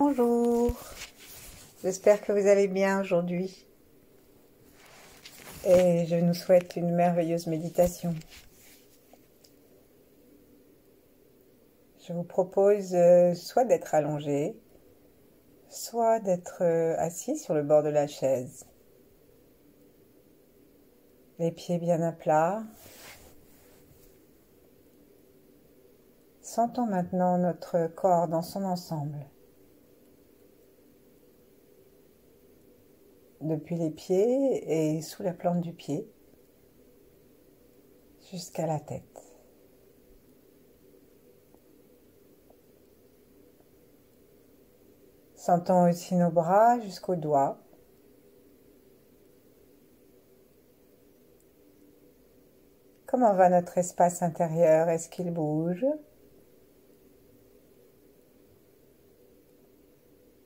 Bonjour, j'espère que vous allez bien aujourd'hui et je nous souhaite une merveilleuse méditation. Je vous propose soit d'être allongé, soit d'être assis sur le bord de la chaise. Les pieds bien à plat. Sentons maintenant notre corps dans son ensemble. Depuis les pieds et sous la plante du pied, jusqu'à la tête. Sentons aussi nos bras jusqu'aux doigts. Comment va notre espace intérieur? Est-ce qu'il bouge?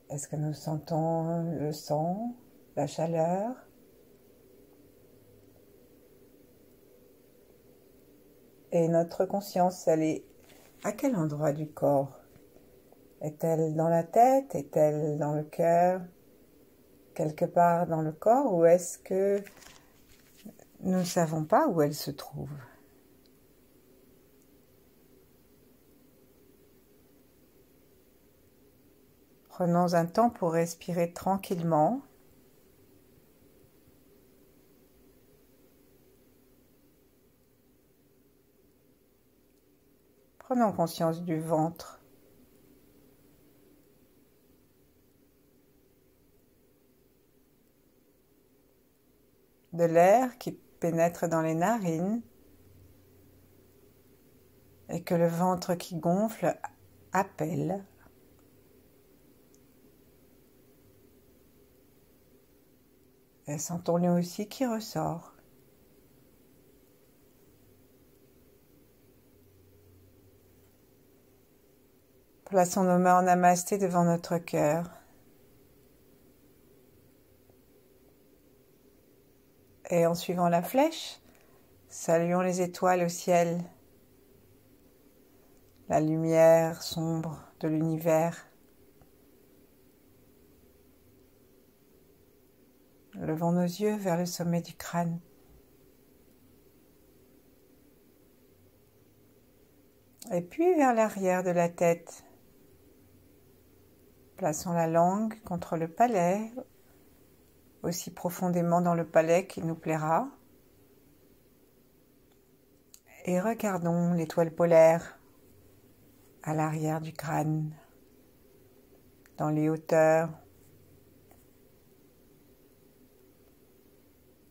Est-ce que nous sentons le sang, la chaleur? Et notre conscience, elle est à quel endroit du corps? Est-elle dans la tête? Est-elle dans le cœur? Quelque part dans le corps? Ou est-ce que nous ne savons pas où elle se trouve? Prenons un temps pour respirer tranquillement. Prenons conscience du ventre. De l'air qui pénètre dans les narines et que le ventre qui gonfle appelle. Et sentons-le aussi qui ressort. Plaçons nos mains en namasté devant notre cœur. Et en suivant la flèche, saluons les étoiles au ciel, la lumière sombre de l'univers. Levons nos yeux vers le sommet du crâne. Et puis vers l'arrière de la tête. Plaçons la langue contre le palais, aussi profondément dans le palais qu'il nous plaira. Et regardons l'étoile polaire à l'arrière du crâne, dans les hauteurs.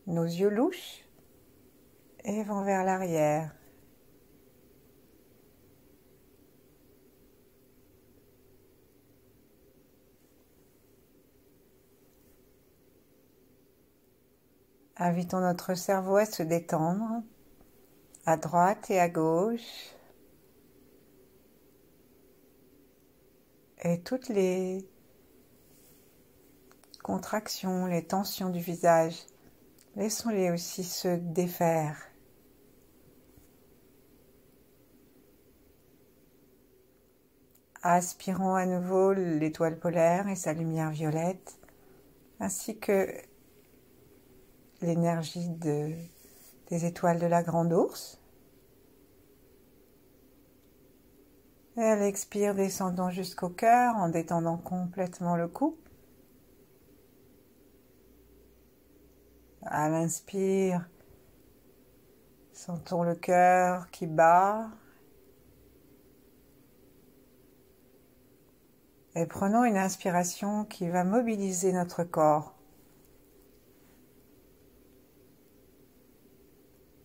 Nos yeux louches et vont vers l'arrière. Invitons notre cerveau à se détendre, à droite et à gauche. Et toutes les contractions, les tensions du visage, laissons-les aussi se défaire. Aspirons à nouveau l'étoile polaire et sa lumière violette, ainsi que l'énergie des étoiles de la grande ours. Et à l'expire, descendons jusqu'au cœur en détendant complètement le cou. À l'inspire, sentons le cœur qui bat. Et prenons une inspiration qui va mobiliser notre corps.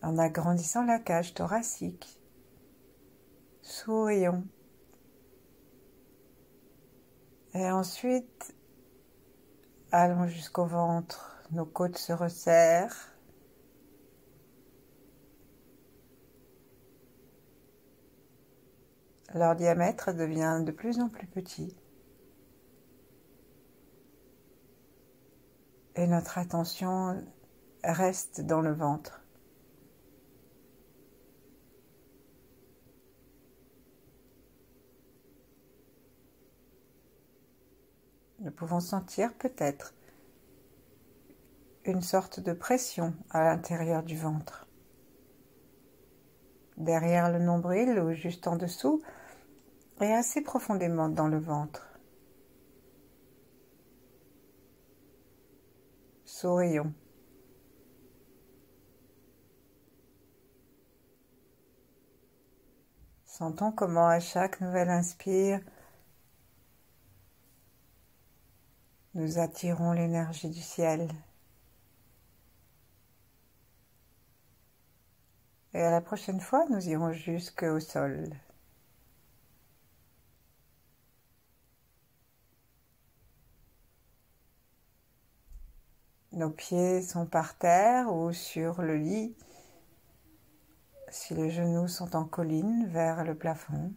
En agrandissant la cage thoracique. Sourions. Et ensuite, allons jusqu'au ventre. Nos côtes se resserrent. Leur diamètre devient de plus en plus petit. Et notre attention reste dans le ventre. Nous pouvons sentir peut-être une sorte de pression à l'intérieur du ventre. Derrière le nombril ou juste en dessous et assez profondément dans le ventre. Sourions. Sentons comment à chaque nouvelle inspire, nous attirons l'énergie du ciel. Et à la prochaine fois, nous irons jusqu'au sol. Nos pieds sont par terre ou sur le lit, si les genoux sont en colline vers le plafond.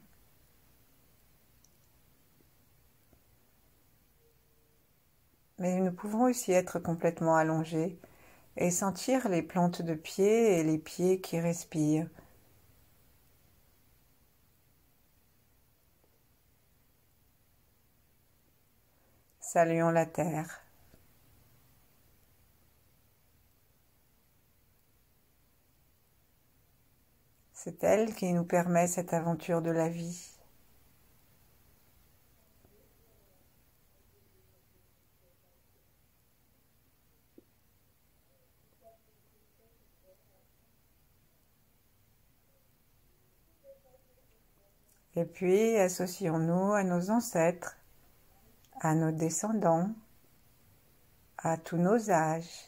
Mais nous pouvons aussi être complètement allongés et sentir les plantes de pied et les pieds qui respirent. Saluons la terre. C'est elle qui nous permet cette aventure de la vie. Et puis, associons-nous à nos ancêtres, à nos descendants, à tous nos âges.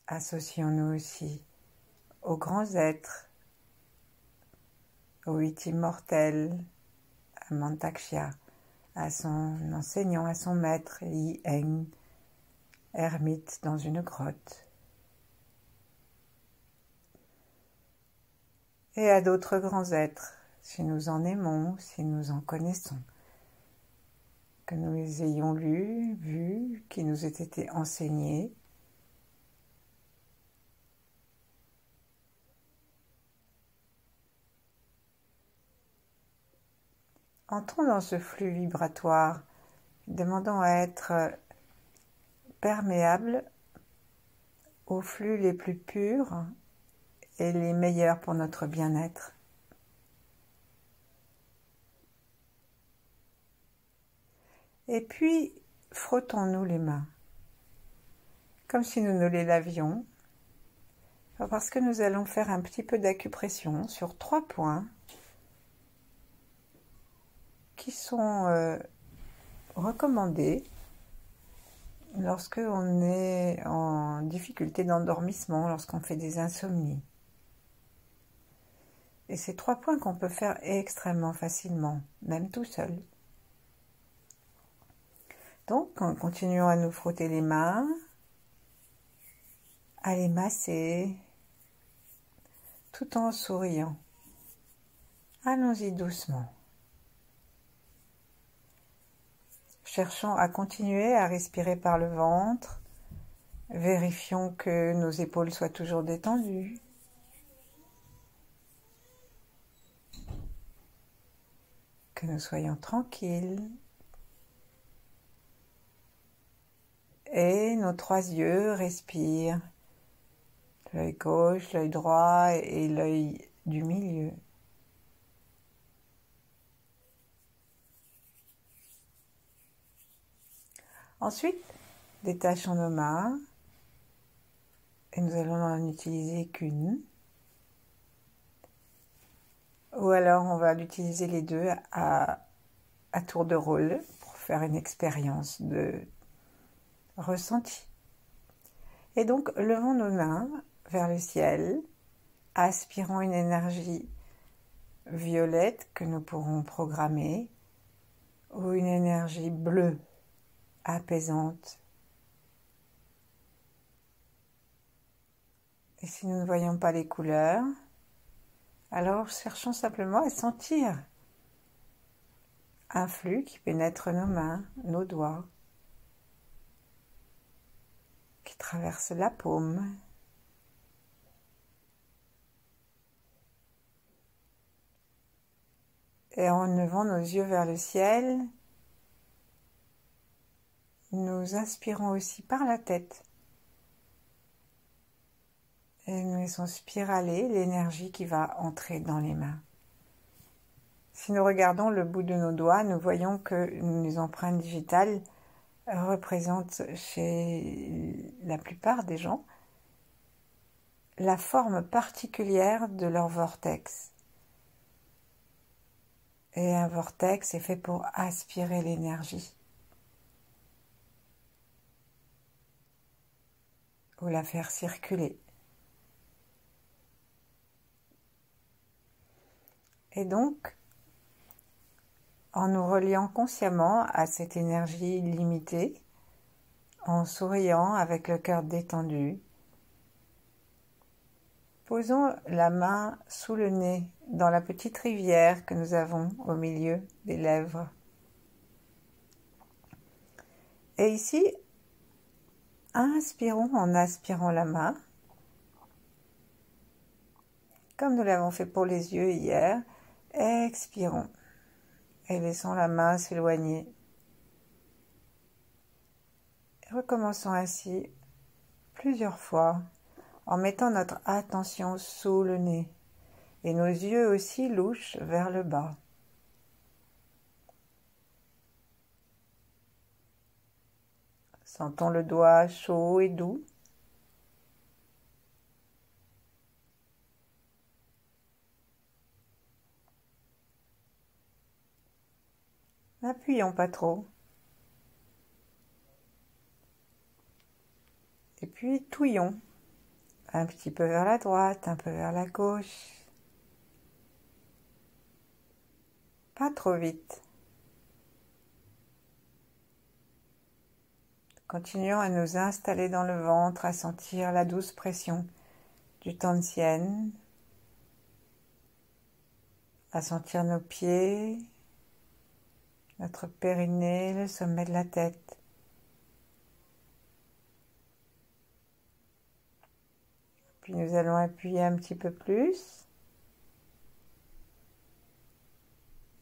Associons-nous aussi aux grands êtres, aux 8 immortels, à Mantakshya, à son enseignant, à son maître, Yi Eng, ermite dans une grotte. Et à d'autres grands êtres, si nous en aimons, si nous en connaissons, que nous les ayons lus, vus, qui nous aient été enseignés. Entrons dans ce flux vibratoire, demandons à être perméables aux flux les plus purs et les meilleurs pour notre bien-être. Et puis, frottons-nous les mains, comme si nous nous les lavions, parce que nous allons faire un petit peu d'acupression sur 3 points qui sont recommandés lorsque on est en difficulté d'endormissement, lorsqu'on fait des insomnies. Et c'est 3 points qu'on peut faire extrêmement facilement, même tout seul. Donc, continuons à nous frotter les mains, à les masser, tout en souriant. Allons-y doucement. Cherchons à continuer à respirer par le ventre. Vérifions que nos épaules soient toujours détendues. Que nous soyons tranquilles. Et nos 3 yeux respirent. L'œil gauche, l'œil droit et l'œil du milieu. Ensuite, détachons nos mains et nous allons n'en utiliser qu'une. Ou alors on va l'utiliser les deux à tour de rôle pour faire une expérience de ressenti. Et donc, levons nos mains vers le ciel, aspirons une énergie violette que nous pourrons programmer ou une énergie bleue apaisante. Et si nous ne voyons pas les couleurs, alors cherchons simplement à sentir un flux qui pénètre nos mains, nos doigts, qui traverse la paume. Et en levant nos yeux vers le ciel, nous inspirons aussi par la tête. Et nous laissons spiraler l'énergie qui va entrer dans les mains. Si nous regardons le bout de nos doigts, nous voyons que les empreintes digitales représentent chez la plupart des gens la forme particulière de leur vortex. Et un vortex est fait pour aspirer l'énergie ou la faire circuler. Et donc, en nous reliant consciemment à cette énergie limitée, en souriant avec le cœur détendu, posons la main sous le nez dans la petite rivière que nous avons au milieu des lèvres. Et ici, inspirons en aspirant la main, comme nous l'avons fait pour les yeux hier. Expirons et laissons la main s'éloigner. Recommençons ainsi plusieurs fois en mettant notre attention sous le nez et nos yeux aussi louches vers le bas. Sentons le doigt chaud et doux. N'appuyons pas trop. Et puis touillons. Un petit peu vers la droite, un peu vers la gauche. Pas trop vite. Continuons à nous installer dans le ventre, à sentir la douce pression du Tantian, à sentir nos pieds, notre périnée, le sommet de la tête. Puis nous allons appuyer un petit peu plus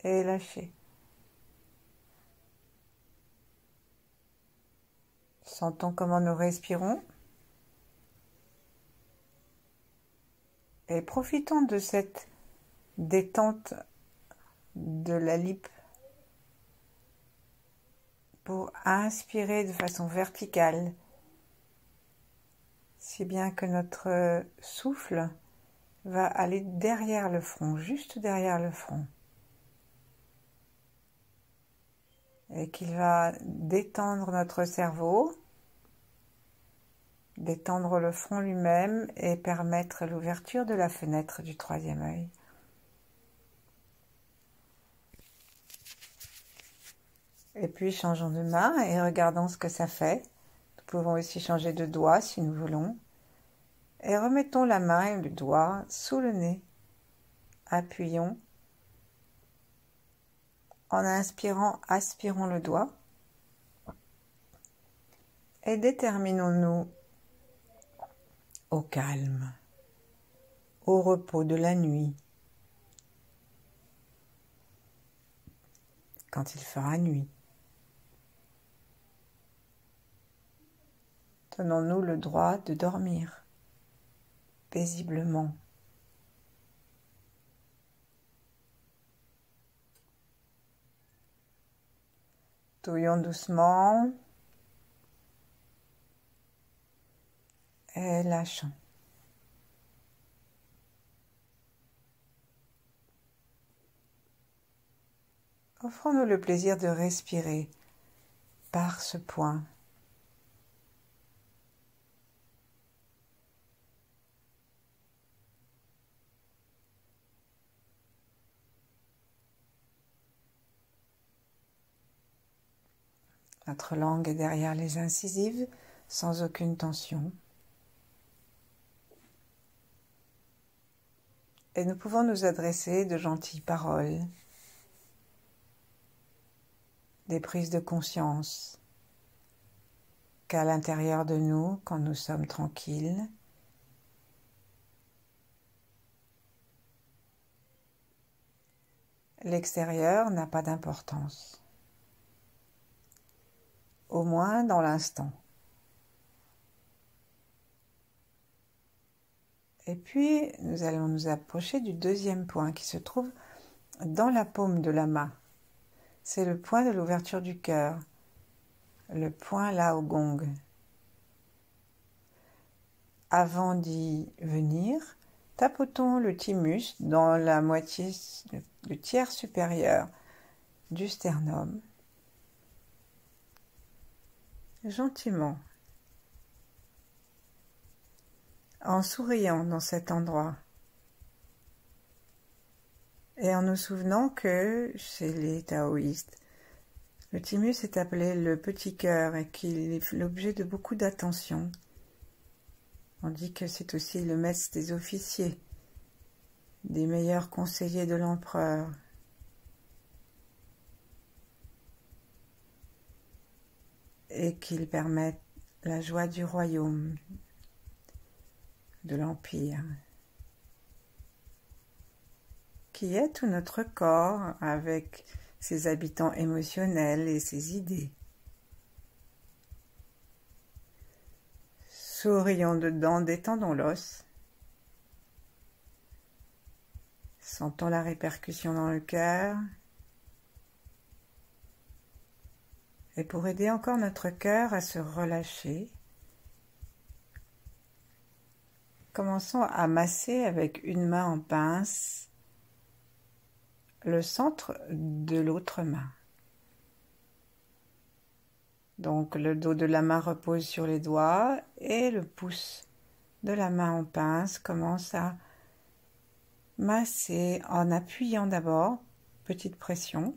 et lâcher. Sentons comment nous respirons et profitons de cette détente de la lippe pour inspirer de façon verticale, si bien que notre souffle va aller derrière le front, juste derrière le front, et qu'il va détendre notre cerveau, détendre le front lui-même et permettre l'ouverture de la fenêtre du troisième œil. Et puis changeons de main et regardons ce que ça fait. Nous pouvons aussi changer de doigt si nous voulons. Et remettons la main et le doigt sous le nez. Appuyons. En inspirant, aspirons le doigt. Et déterminons-nous au calme, au repos de la nuit, quand il fera nuit. Donnons-nous le droit de dormir paisiblement. Touillons doucement et lâchons. Offrons-nous le plaisir de respirer par ce point. Notre langue est derrière les incisives, sans aucune tension. Et nous pouvons nous adresser de gentilles paroles, des prises de conscience, qu'à l'intérieur de nous, quand nous sommes tranquilles, l'extérieur n'a pas d'importance, au moins dans l'instant. Et puis, nous allons nous approcher du deuxième point qui se trouve dans la paume de la main. C'est le point de l'ouverture du cœur, le point là au gong. Avant d'y venir, tapotons le thymus dans la moitié, le tiers supérieur du sternum, gentiment, en souriant dans cet endroit et en nous souvenant que chez les taoïstes, le thymus est appelé le petit cœur et qu'il est l'objet de beaucoup d'attention. On dit que c'est aussi le maître des officiers, des meilleurs conseillers de l'empereur. Et qu'il permette la joie du royaume, de l'empire, qui est tout notre corps avec ses habitants émotionnels et ses idées. Sourions dedans, détendons l'os. Sentons la répercussion dans le cœur. Et pour aider encore notre cœur à se relâcher, commençons à masser avec une main en pince le centre de l'autre main. Donc le dos de la main repose sur les doigts et le pouce de la main en pince commence à masser en appuyant d'abord, petite pression,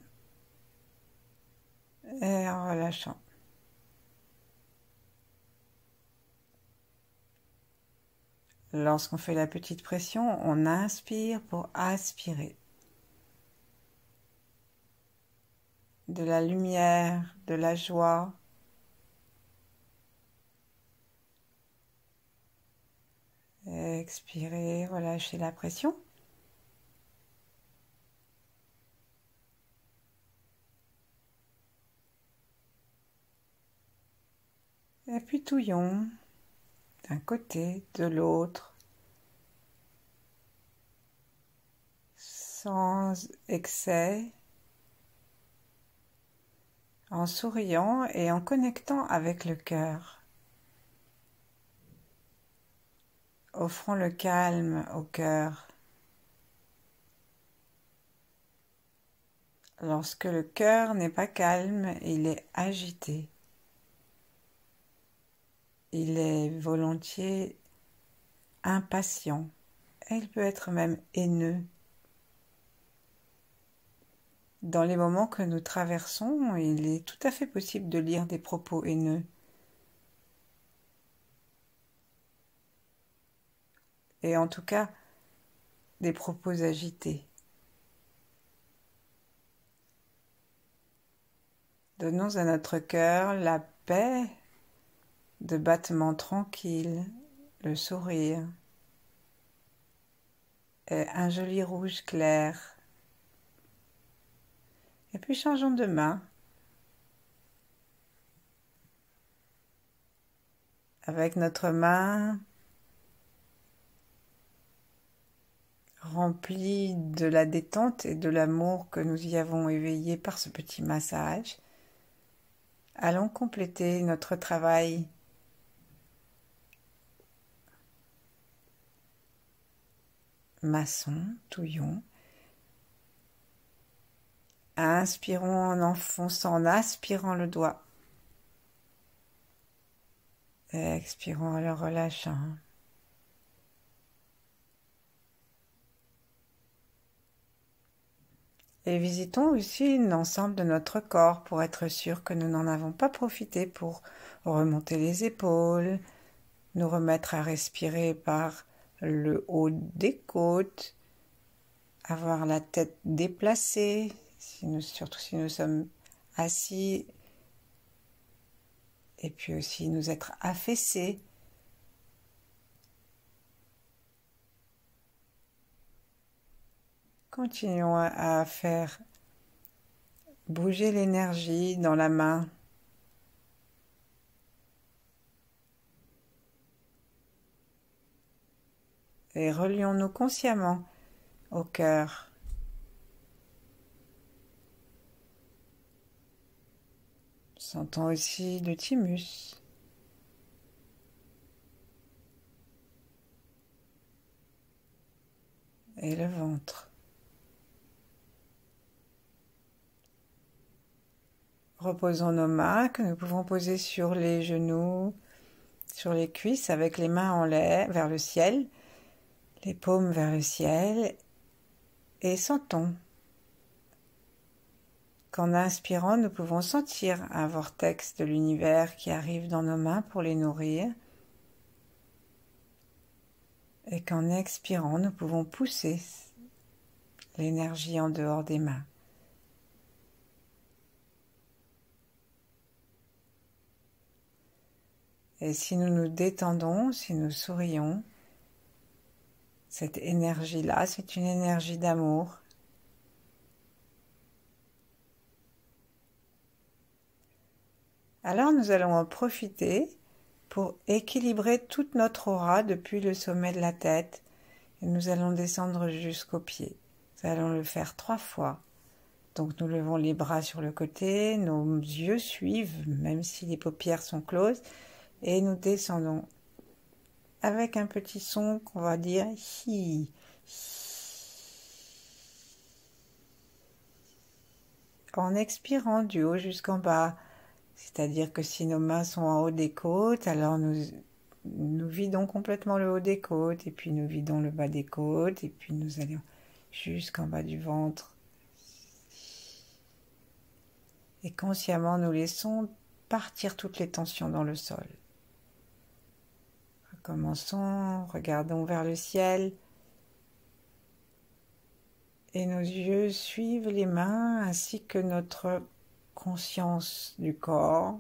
et en relâchant. Lorsqu'on fait la petite pression, on inspire pour aspirer de la lumière, de la joie. Expirez, relâchez la pression. Et puis touillons d'un côté, de l'autre, sans excès, en souriant et en connectant avec le cœur. Offrons le calme au cœur. Lorsque le cœur n'est pas calme, il est agité. Il est volontiers impatient. Et il peut être même haineux. Dans les moments que nous traversons, il est tout à fait possible de lire des propos haineux. Et en tout cas, des propos agités. Donnons à notre cœur la paix de battements tranquilles, le sourire et un joli rouge clair. Et puis changeons de main. Avec notre main remplie de la détente et de l'amour que nous y avons éveillé par ce petit massage, allons compléter notre travail maçon, touillon. Inspirons en enfonçant, en aspirant le doigt. Et expirons en le relâchant. Et visitons aussi l'ensemble de notre corps pour être sûr que nous n'en avons pas profité pour remonter les épaules, nous remettre à respirer par le haut des côtes, avoir la tête déplacée, surtout si nous sommes assis, et puis aussi nous être affaissés. Continuons à faire bouger l'énergie dans la main. Et relions-nous consciemment au cœur. Sentons aussi le thymus. Et le ventre. Reposons nos mains que nous pouvons poser sur les genoux, sur les cuisses avec les mains en l'air vers le ciel, les paumes vers le ciel et sentons qu'en inspirant, nous pouvons sentir un vortex de l'univers qui arrive dans nos mains pour les nourrir et qu'en expirant, nous pouvons pousser l'énergie en dehors des mains. Et si nous nous détendons, si nous sourions, cette énergie-là, c'est une énergie d'amour. Alors nous allons en profiter pour équilibrer toute notre aura depuis le sommet de la tête et nous allons descendre jusqu'aux pieds. Nous allons le faire 3 fois. Donc nous levons les bras sur le côté, nos yeux suivent même si les paupières sont closes et nous descendons avec un petit son qu'on va dire hi. En expirant du haut jusqu'en bas, c'est-à-dire que si nos mains sont en haut des côtes, alors nous vidons complètement le haut des côtes, et puis nous vidons le bas des côtes, et puis nous allons jusqu'en bas du ventre. Et consciemment, nous laissons partir toutes les tensions dans le sol. Recommençons, regardons vers le ciel. Et nos yeux suivent les mains ainsi que notre conscience du corps.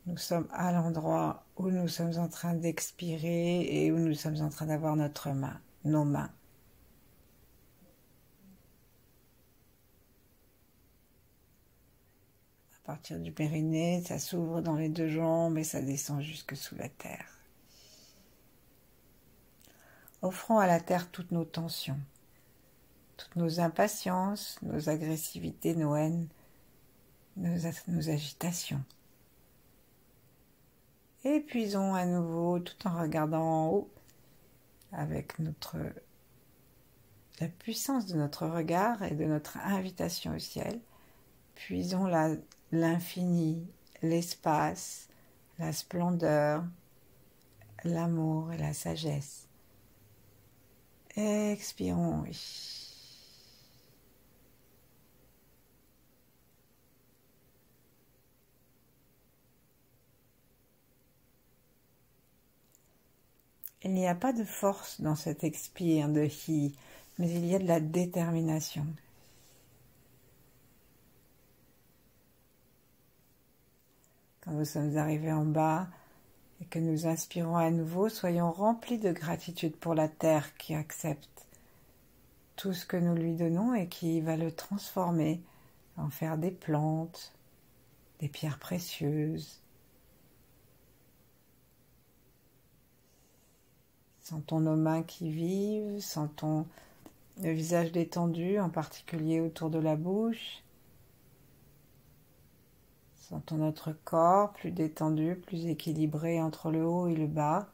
Nous sommes à l'endroit où nous sommes en train d'expirer et où nous sommes en train d'avoir nos mains. À partir du périnée, ça s'ouvre dans les 2 jambes et ça descend jusque sous la terre. Offrons à la terre toutes nos tensions, toutes nos impatiences, nos agressivités, nos haines, nos agitations. Et puisons à nouveau tout en regardant en haut avec la puissance de notre regard et de notre invitation au ciel. Puisons l'infini, l'espace, la splendeur, l'amour et la sagesse. Expirons, oui. Il n'y a pas de force dans cet expire de hi, mais il y a de la détermination. Quand nous sommes arrivés en bas et que nous inspirons à nouveau, soyons remplis de gratitude pour la terre qui accepte tout ce que nous lui donnons et qui va le transformer en faire des plantes, des pierres précieuses. Sentons nos mains qui vivent, sentons le visage détendu, en particulier autour de la bouche. Sentons notre corps plus détendu, plus équilibré entre le haut et le bas.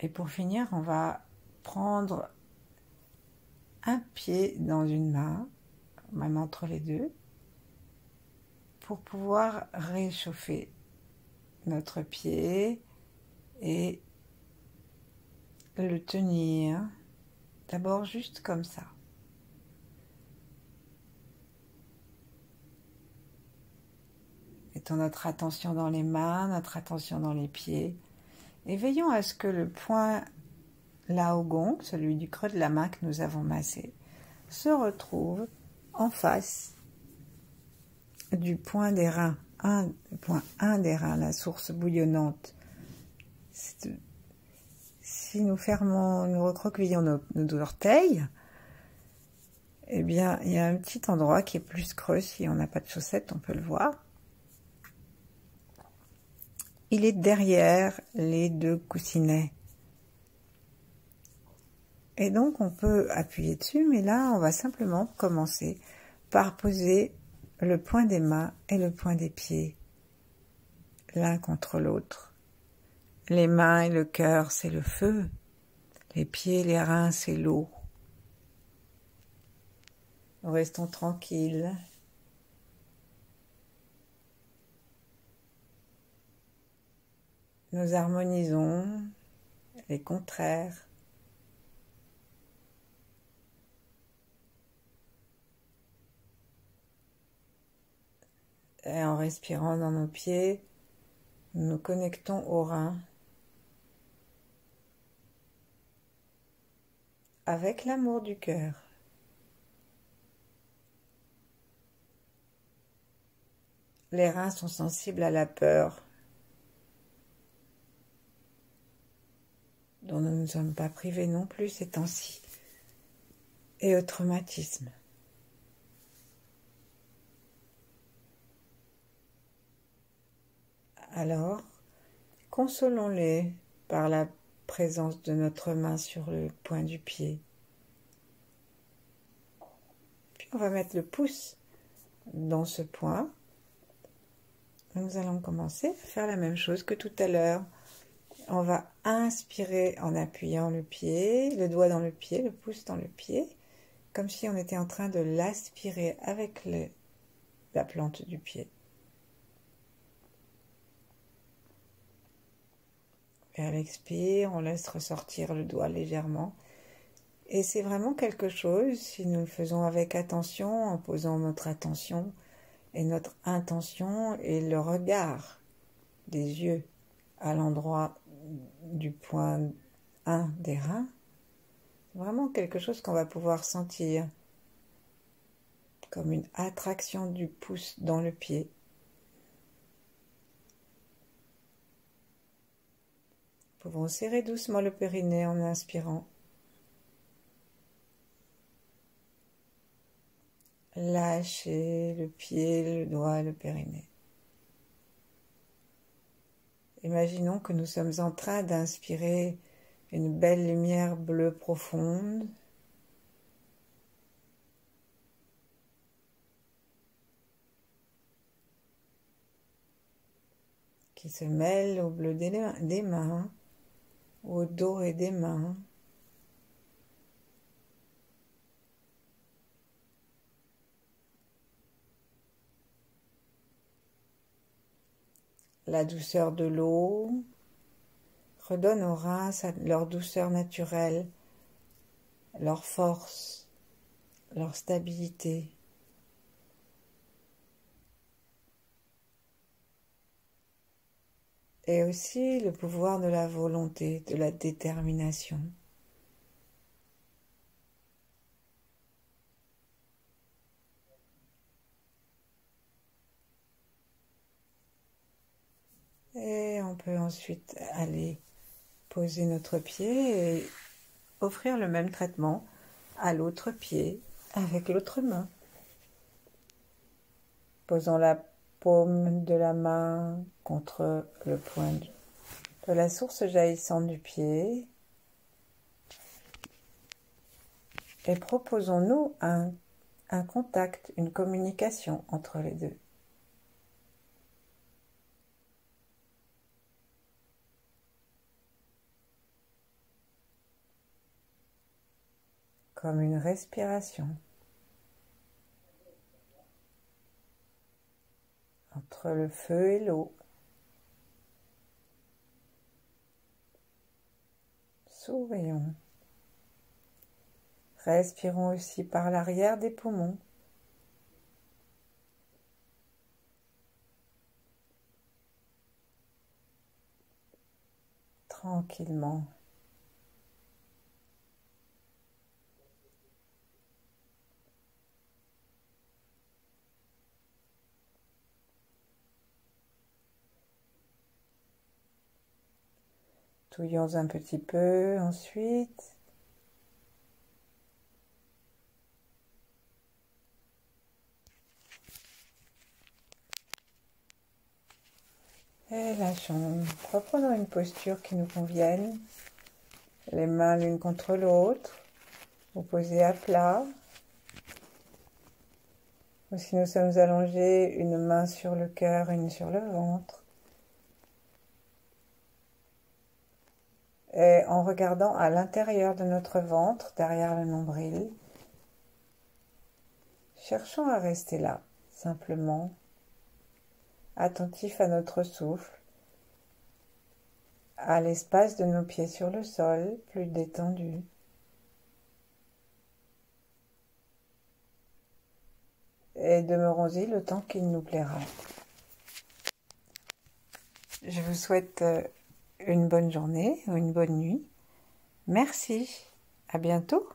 Et pour finir, on va prendre un pied dans une main, même entre les deux, pour pouvoir réchauffer notre pied et le tenir, d'abord juste comme ça. Mettons notre attention dans les mains, notre attention dans les pieds, et veillons à ce que le point laogon, celui du creux de la main que nous avons massé, se retrouve en face du point des reins, le point 1 des reins, la source bouillonnante. Si si nous fermons, nous recroquevillons nos orteils, eh bien, il y a un petit endroit qui est plus creux. Si on n'a pas de chaussettes, on peut le voir. Il est derrière les deux coussinets. Et donc, on peut appuyer dessus, mais là, on va simplement commencer par poser le point des mains et le point des pieds, l'un contre l'autre. Les mains et le cœur, c'est le feu. Les pieds, les reins, c'est l'eau. Nous restons tranquilles. Nous harmonisons les contraires. Et en respirant dans nos pieds, nous nous connectons aux reins avec l'amour du cœur. Les reins sont sensibles à la peur, dont nous ne sommes pas privés non plus ces temps-ci, et au traumatisme. Alors, consolons-les par la présence de notre main sur le point du pied. Puis on va mettre le pouce dans ce point. Nous allons commencer à faire la même chose que tout à l'heure. On va inspirer en appuyant le pied, le doigt dans le pied, le pouce dans le pied, comme si on était en train de l'aspirer avec la plante du pied. Et à l'expire, on laisse ressortir le doigt légèrement. Et c'est vraiment quelque chose, si nous le faisons avec attention, en posant notre attention et notre intention et le regard des yeux à l'endroit du point 1 des reins, c'est vraiment quelque chose qu'on va pouvoir sentir comme une attraction du pouce dans le pied. Nous pouvons serrer doucement le périnée en inspirant. Lâcher le pied, le doigt, le périnée. Imaginons que nous sommes en train d'inspirer une belle lumière bleue profonde. Qui se mêle au bleu des mains, au doré des mains. La douceur de l'eau redonne aux reins leur douceur naturelle, leur force, leur stabilité. Et aussi le pouvoir de la volonté, de la détermination. Et on peut ensuite aller poser notre pied et offrir le même traitement à l'autre pied avec l'autre main. Posons la paume de la main contre le point de la source jaillissante du pied et proposons-nous un contact, une communication entre les deux. Comme une respiration entre le feu et l'eau. Sourions. Respirons aussi par l'arrière des poumons. Tranquillement. Chatouillons un petit peu ensuite. Et lâchons. Reprenons une posture qui nous convienne. Les mains l'une contre l'autre. Vous posez à plat. Ou si nous sommes allongés, une main sur le cœur, une sur le ventre. Et en regardant à l'intérieur de notre ventre, derrière le nombril, cherchons à rester là, simplement, attentifs à notre souffle, à l'espace de nos pieds sur le sol, plus détendu. Et demeurons-y le temps qu'il nous plaira. Je vous souhaite une bonne journée ou une bonne nuit. Merci. À bientôt.